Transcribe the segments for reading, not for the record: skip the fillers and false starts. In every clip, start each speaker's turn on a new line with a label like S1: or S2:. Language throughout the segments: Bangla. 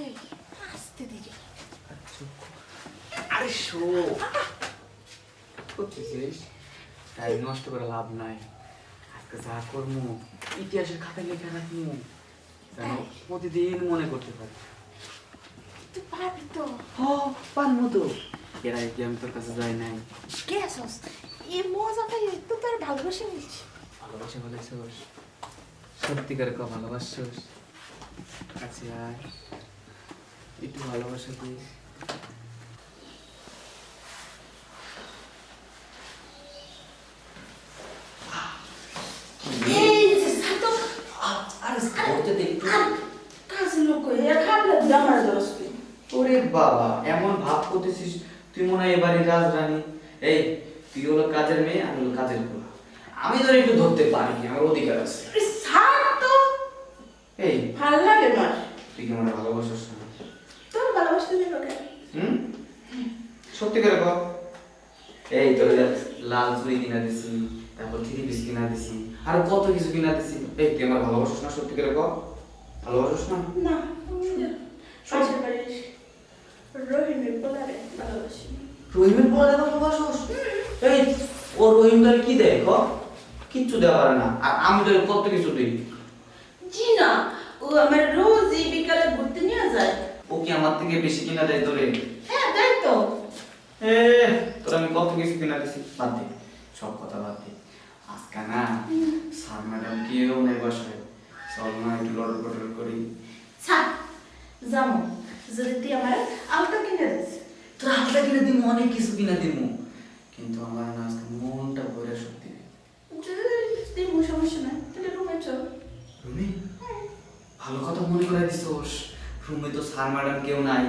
S1: এই আস্তে ধীরে।
S2: আরে শো করতেছিস, টাইম নষ্ট করে লাভ নাই। আজকে যা করবো ইতিহাসের খাতায় লেখা রাখবো, যেন প্রতিদিন মনে করতে পারি।
S1: তুই পারবি তো?
S2: পারবো তো। এর আগে কি আমি তোর কাছে যাই নাই?
S1: কে আসস? এই মজা পাই তুই তোর ভালোবাসে নিস।
S2: ভালোবাসা বলেছিস, সত্যিকার ভালোবাসছিস। কাছে আয়, একটু ভালোবাসা দিস।
S1: এই যে সাতো
S2: আরে করতে দে একটু।
S1: কাজে লোক এ খাবলে জামার দরস্তি।
S2: ওরে বাবা, এমন ভাব করতেছিস তুই মনে হয় এবারে রাজরানী। এই তুই হলো কাজের মেয়ে, আমি হলো কাজের পোলা। আমি তোর একটু ধরতে পারি, আমার অধিকার আছে।
S1: ছাড় তো।
S2: এই
S1: ভাল লাগে না।
S2: তুই কি আমার ভালোবাসিস না?
S1: তোর ভালোবাসতে দিল কেন?
S2: সত্যি করে বল। এই তোর লাল চুড়ি কিনা দিছি, তারপর থ্রি পিস কিনা দিছি, আর কত কিছু কিনা দিছি। এই তুই আমার ভালোবাসিস না? সত্যি করে বল, ভালোবাসিস না?
S1: না, পাশের বাড়ির রহিমের পোলারে ভালোবাসি।
S2: রহিমের পোলারে ভালোবাসিস? এই ও রহিম তোর কি দেয় ক? কিচ্ছু দেওয়া পারে না, আর আমি তোর কত কিছু দিই।
S1: জি না, ও আমার রোজই বিকালে ঘুরতে নিয়ে যায়।
S2: ও কি আমার থেকে বেশি কিনা দেয় তোরে?
S1: হ্যাঁ, তাই তো।
S2: তোর আমি কত কিছু কিনা দিছি। বাদ দে, সব কথা বাদ দে। আজকে না স্যার ম্যাডাম কেউ নেই বাসায়, চল না একটু লড়র পটর করি।
S1: ছাড়, যাবো যদি তুই আমার আলতা কিনে দিস।
S2: তোর হাতটা কিনে দিমু, অনেক কিছু কিনা দিমু, কিন্তু আমার না আজকে মনটা ভরে সত্যি।
S1: তুই সমস্যা নাই, তাহলে রুমে চল।
S2: রুমে? ভালো কথা মনে করে দিছোস। রুমে তো স্যার ম্যাডাম কেউ নাই,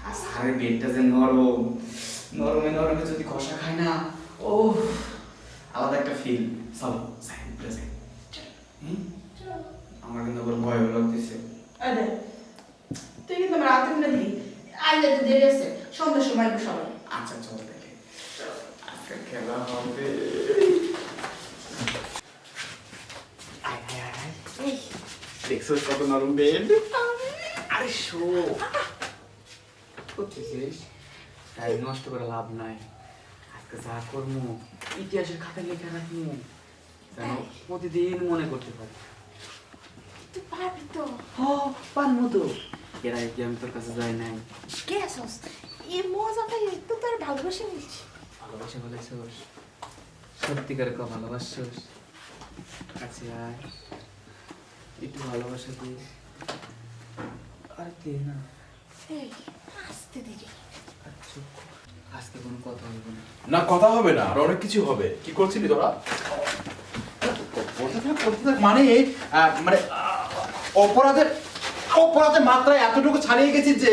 S2: আর স্যারের বেডটা যে নরম, নরমে নরমে যদি কষা খায় না, ও আলাদা একটা ফিল। চলো যাই, উপরে যাই। আমার কিন্তু আবার ভয় লাগতেছে।
S1: আরে তুই কিন্তু আমার হাতে কিনে দিবি। আজ একটু দেরি আছে, সন্ধ্যার সময় সবাই।
S2: আচ্ছা চল দেখে, আজকে খেলা হবে। দেখছো কত নরম বেড? আরে শো করতেছিস, টাইম নষ্ট করে লাভ নাই। আজকে যা করবো ইতিহাসের খাতায় লেখা রাখবো, যেন প্রতিদিন মনে করতে পারি।
S1: তুই পারবি তো?
S2: পারবো তো। এর আগে কি আমি তোর কাছে যাই নাই?
S1: কে আসস? এই মজা পাই তুই তোর ভালোবাসে নিস।
S2: ভালোবাসা বলেছিস, সত্যিকার ভালোবাসছিস। কাছে আয়, একটু ভালোবাসা দিস। আর কে না।
S1: এই আস্তে ধীরে।
S2: আজকে কোনো কথা বলবো না।
S3: না কথা হবে না, আর অনেক কিছু হবে। কি করছিলি তোরা? করতে থাক মানে মানে অপরাধের মাত্রায় এতটুকু ছাড়িয়ে গেছিস যে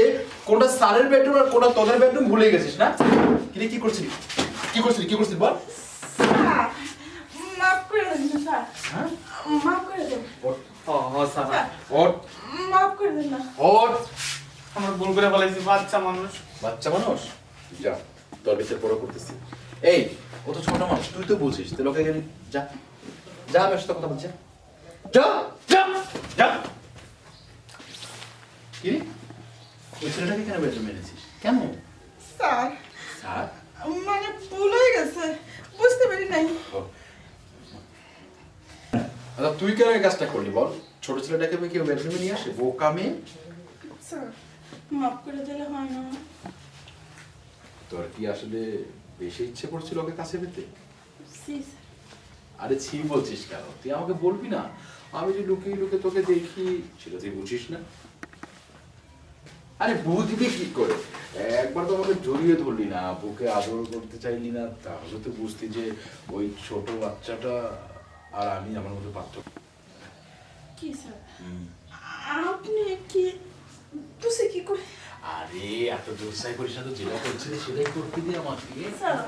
S3: কোনটা স্যারের বেডরুম আর কোনটা তোদের বেডরুম ভুলে গেছিস না? কি করছিলি বল।
S1: স্যার, মাফ করে দেন স্যার।
S3: হ্যাঁ?
S1: মাফ করে দেন।
S3: ওঠ
S1: মাফ করে দেন না।
S3: ওঠ।
S2: আমার ভুল করে ফেলাইছি, বাচ্চা মানুষ।
S3: বাচ্চা মানুষ, যা তোর ভিতরে বড় করতেছি। এই ও তো ছোট মানুষ, তুই তো বুঝিস। তুই লোকে গেলি, যা যা আমার সাথে কথা বলছে, যা যা যা। কি রে, ওই ছেলেটাকে কেন বেডরুমে এনেছিস? কেন?
S1: স্যার,
S3: স্যার
S1: মানে ভুল হয়ে গেছে, বুঝতে পারি নাই।
S3: আচ্ছা তুই কেন এই কাজটা করলি বল? ছোট ছেলেটাকে কেউ বেডরুমে নিয়ে আসে? বোকা মেয়ে।
S1: স্যার, মাফ করে দিলে হয় না?
S3: তোর কি আসলে বেশি ইচ্ছে করছিল ওকে কাছে পেতে?
S1: জি স্যার।
S3: আরে ছি বলছিস কেন? তুই আমাকে বলবি না? আমি যে লুকিয়ে লুকিয়ে তোকে দেখি সেটা তুই বুঝিস না? আরে বুঝবি কি করে? একবার তো আমাকে জড়িয়ে ধরলি না, বুকে আদর করতে চাইলি না, তাহলে তো বুঝতি যে ওই ছোট বাচ্চাটা আর আমি আমার মধ্যে পার্থক্য।
S1: কি স্যার, আপনি কি বুঝে কি করে?
S3: আরে এত জোরসাই করিস না তো, যেটা করছিলি সেটাই করতে দিয়ে আমাকে।
S1: স্যার